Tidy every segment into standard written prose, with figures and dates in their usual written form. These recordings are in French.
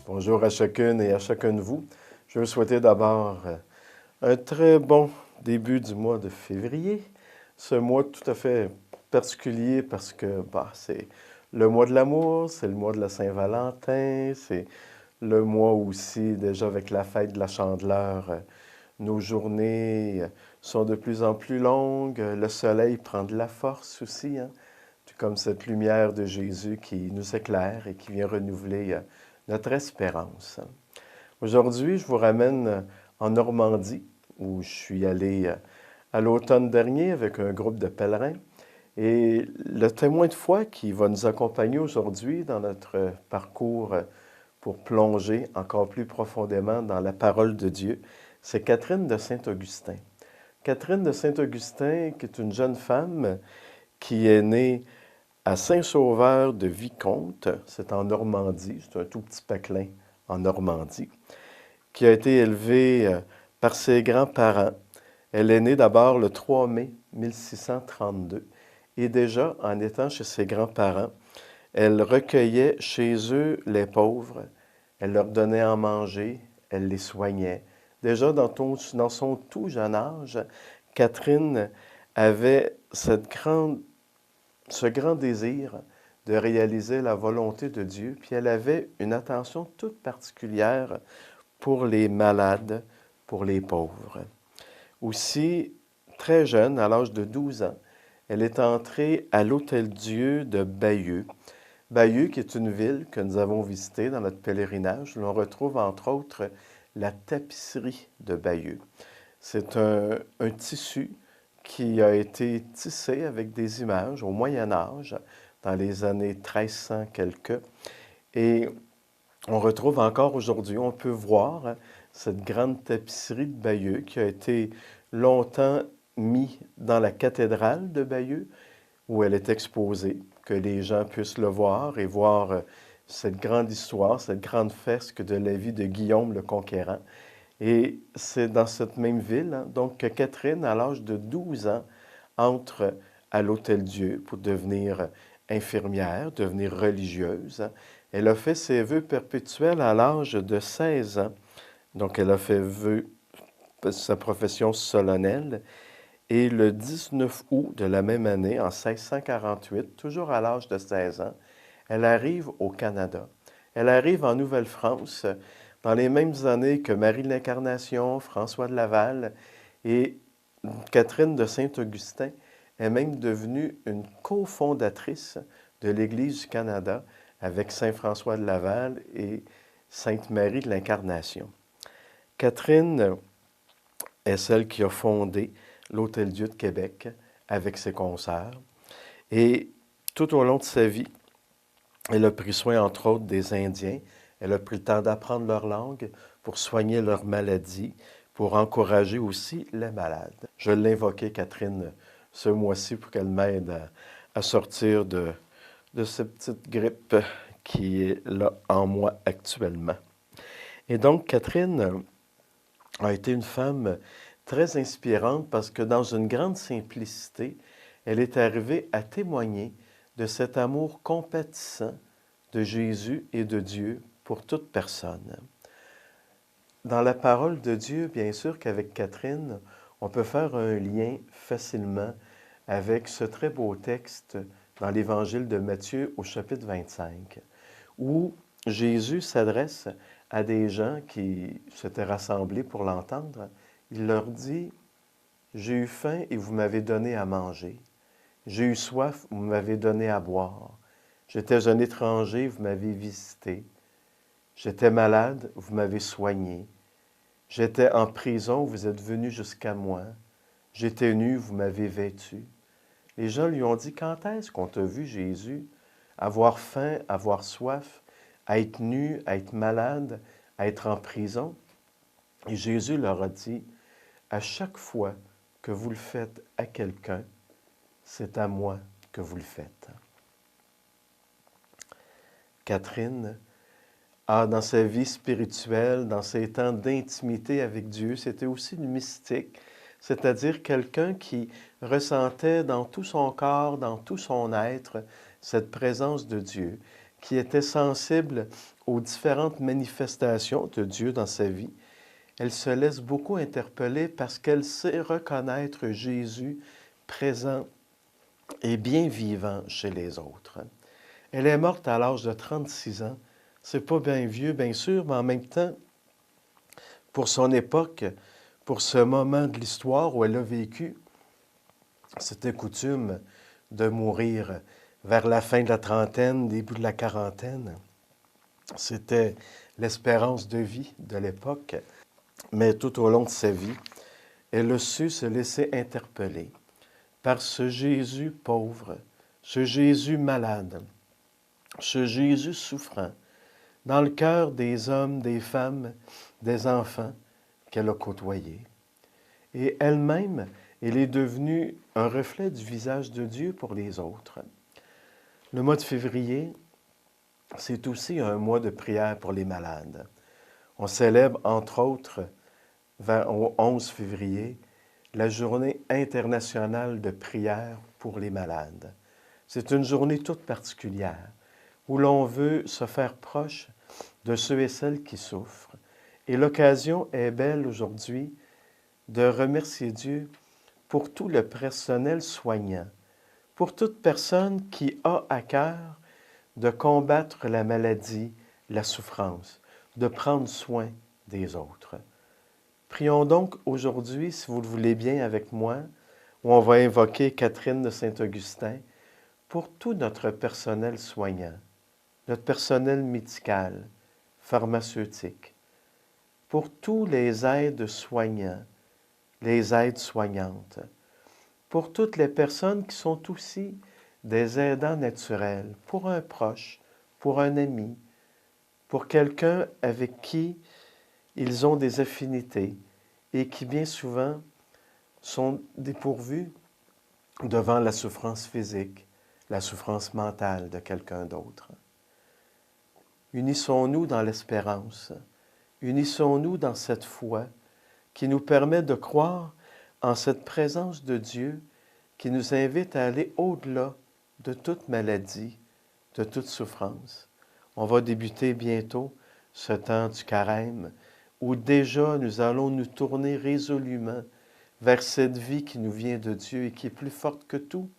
Bonjour à chacune et à chacun de vous. Je veux souhaiter d'abord un très bon début du mois de février. Ce mois tout à fait particulier parce que c'est le mois de l'amour, c'est le mois de la Saint-Valentin, c'est le mois aussi déjà avec la fête de la Chandeleur. Nos journées sont de plus en plus longues, le soleil prend de la force aussi, hein, tout comme cette lumière de Jésus qui nous éclaire et qui vient renouveler notre espérance. Aujourd'hui, je vous ramène en Normandie, où je suis allé à l'automne dernier avec un groupe de pèlerins. Et le témoin de foi qui va nous accompagner aujourd'hui dans notre parcours pour plonger encore plus profondément dans la parole de Dieu, c'est Catherine de Saint-Augustin. Catherine de Saint-Augustin, qui est une jeune femme qui est née à Saint-Sauveur de Vicomte, c'est en Normandie, c'est un tout petit patelin en Normandie, qui a été élevée par ses grands-parents. Elle est née d'abord le 3 mai 1632 et déjà, en étant chez ses grands-parents, elle recueillait chez eux les pauvres, elle leur donnait à manger, elle les soignait. Déjà, dans son tout jeune âge, Catherine avait ce grand désir de réaliser la volonté de Dieu, puis elle avait une attention toute particulière pour les malades, pour les pauvres. Aussi, très jeune, à l'âge de 12 ans, elle est entrée à l'Hôtel-Dieu de Bayeux. Bayeux, qui est une ville que nous avons visitée dans notre pèlerinage, où l'on retrouve entre autres la tapisserie de Bayeux. C'est un tissu qui a été tissé avec des images au Moyen Âge, dans les années 1300 quelques. Et on retrouve encore aujourd'hui, on peut voir cette grande tapisserie de Bayeux qui a été longtemps mise dans la cathédrale de Bayeux, où elle est exposée, que les gens puissent le voir et voir cette grande histoire, cette grande fresque de la vie de Guillaume le Conquérant. Et c'est dans cette même ville, hein, donc, que Catherine, à l'âge de 12 ans, entre à l'Hôtel-Dieu pour devenir infirmière, devenir religieuse. Elle a fait ses vœux perpétuels à l'âge de 16 ans. Donc, elle a fait vœu, sa profession solennelle. Et le 19 août de la même année, en 1648, toujours à l'âge de 16 ans, elle arrive au Canada. Elle arrive en Nouvelle-France dans les mêmes années que Marie de l'Incarnation, François de Laval et Catherine de Saint-Augustin est même devenue une cofondatrice de l'Église du Canada avec Saint François de Laval et Sainte Marie de l'Incarnation. Catherine est celle qui a fondé l'Hôtel-Dieu de Québec avec ses concerts. Et tout au long de sa vie, elle a pris soin, entre autres, des Indiens. Elle a pris le temps d'apprendre leur langue pour soigner leurs maladies, pour encourager aussi les malades. Je l'ai invoqué, Catherine, ce mois-ci pour qu'elle m'aide à sortir de cette petite grippe qui est là en moi actuellement. Et donc, Catherine a été une femme très inspirante parce que dans une grande simplicité, elle est arrivée à témoigner de cet amour compatissant de Jésus et de Dieu pour toute personne. Dans la parole de Dieu, bien sûr qu'avec Catherine, on peut faire un lien facilement avec ce très beau texte dans l'Évangile de Matthieu au chapitre 25, où Jésus s'adresse à des gens qui s'étaient rassemblés pour l'entendre. Il leur dit, « J'ai eu faim et vous m'avez donné à manger. J'ai eu soif, vous m'avez donné à boire. J'étais un étranger, vous m'avez visité. J'étais malade, vous m'avez soigné. J'étais en prison, vous êtes venu jusqu'à moi. J'étais nu, vous m'avez vêtu. » Les gens lui ont dit, « Quand est-ce qu'on t'a vu, Jésus, avoir faim, avoir soif, être nu, être malade, être en prison? » Et Jésus leur a dit, « À chaque fois que vous le faites à quelqu'un, c'est à moi que vous le faites. » Catherine a, dans sa vie spirituelle, dans ses temps d'intimité avec Dieu, c'était aussi une mystique, c'est-à-dire quelqu'un qui ressentait dans tout son corps, dans tout son être, cette présence de Dieu, qui était sensible aux différentes manifestations de Dieu dans sa vie, elle se laisse beaucoup interpeller parce qu'elle sait reconnaître Jésus présent et bien vivant chez les autres. Elle est morte à l'âge de 36 ans. C'est pas bien vieux, bien sûr, mais en même temps, pour son époque, pour ce moment de l'histoire où elle a vécu, c'était coutume de mourir vers la fin de la trentaine, début de la quarantaine. C'était l'espérance de vie de l'époque. Mais tout au long de sa vie, elle a su se laisser interpeller par ce Jésus pauvre, ce Jésus malade, ce Jésus souffrant, dans le cœur des hommes, des femmes, des enfants qu'elle a côtoyés. Et elle-même, elle est devenue un reflet du visage de Dieu pour les autres. Le mois de février, c'est aussi un mois de prière pour les malades. On célèbre, entre autres, au 11 février, la journée internationale de prière pour les malades. C'est une journée toute particulière où l'on veut se faire proche de ceux et celles qui souffrent. Et l'occasion est belle aujourd'hui de remercier Dieu pour tout le personnel soignant, pour toute personne qui a à cœur de combattre la maladie, la souffrance, de prendre soin des autres. Prions donc aujourd'hui, si vous le voulez bien avec moi, où on va invoquer Catherine de Saint-Augustin, pour tout notre personnel soignant, notre personnel médical, pharmaceutique, pour tous les aides soignants, les aides soignantes, pour toutes les personnes qui sont aussi des aidants naturels, pour un proche, pour un ami, pour quelqu'un avec qui ils ont des affinités et qui bien souvent sont dépourvus devant la souffrance physique, la souffrance mentale de quelqu'un d'autre. Unissons-nous dans l'espérance, unissons-nous dans cette foi qui nous permet de croire en cette présence de Dieu qui nous invite à aller au-delà de toute maladie, de toute souffrance. On va débuter bientôt ce temps du carême où déjà nous allons nous tourner résolument vers cette vie qui nous vient de Dieu et qui est plus forte que tout,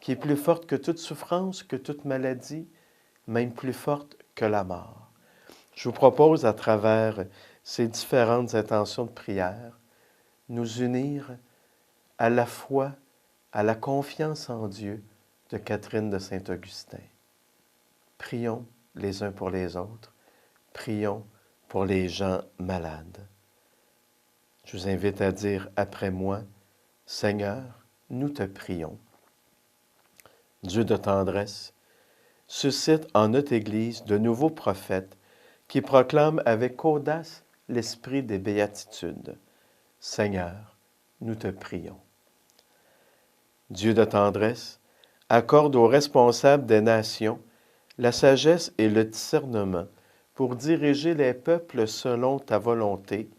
qui est plus forte que toute souffrance, que toute maladie, même plus forte que la mort. Je vous propose à travers ces différentes intentions de prière, nous unir à la foi, à la confiance en Dieu de Catherine de Saint-Augustin. Prions les uns pour les autres, prions pour les gens malades. Je vous invite à dire après moi, Seigneur, nous te prions. Dieu de tendresse, suscite en notre Église de nouveaux prophètes qui proclament avec audace l'esprit des béatitudes. Seigneur, nous te prions. Dieu de tendresse, accorde aux responsables des nations la sagesse et le discernement pour diriger les peuples selon ta volonté,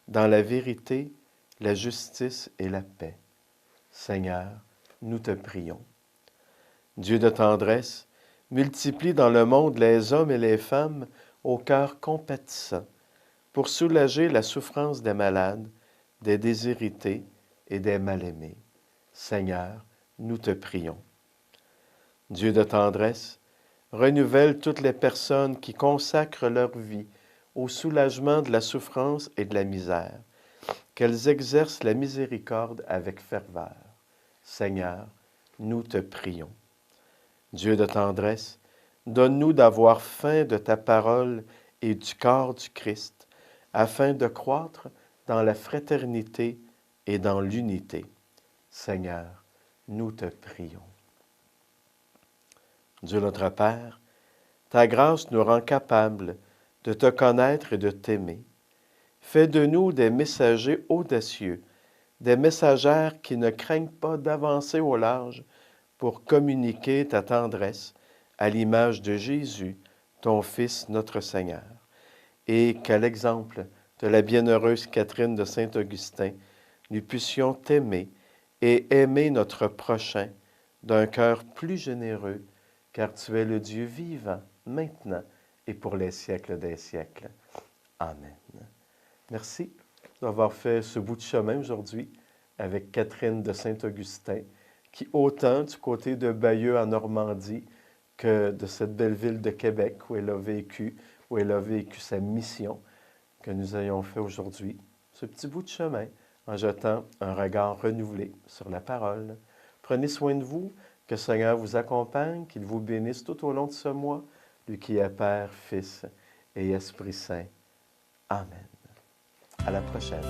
dans la vérité, la justice et la paix. Seigneur, nous te prions. Dieu de tendresse, multiplie dans le monde les hommes et les femmes au cœur compatissant pour soulager la souffrance des malades, des déshérités et des mal-aimés. Seigneur, nous te prions. Dieu de tendresse, renouvelle toutes les personnes qui consacrent leur vie au soulagement de la souffrance et de la misère, qu'elles exercent la miséricorde avec ferveur. Seigneur, nous te prions. Dieu de tendresse, donne-nous d'avoir faim de ta parole et du corps du Christ, afin de croître dans la fraternité et dans l'unité. Seigneur, nous te prions. Dieu notre Père, ta grâce nous rend capables de te connaître et de t'aimer. Fais de nous des messagers audacieux, des messagères qui ne craignent pas d'avancer au large pour communiquer ta tendresse à l'image de Jésus, ton Fils, notre Seigneur, et qu'à l'exemple de la bienheureuse Catherine de Saint-Augustin, nous puissions t'aimer et aimer notre prochain d'un cœur plus généreux, car tu es le Dieu vivant maintenant et pour les siècles des siècles. Amen. Merci d'avoir fait ce bout de chemin aujourd'hui avec Catherine de Saint-Augustin, qui autant du côté de Bayeux en Normandie que de cette belle ville de Québec où elle a vécu sa mission, que nous ayons fait aujourd'hui, ce petit bout de chemin, en jetant un regard renouvelé sur la parole. Prenez soin de vous, que le Seigneur vous accompagne, qu'il vous bénisse tout au long de ce mois, lui qui est Père, Fils et Esprit Saint. Amen. À la prochaine.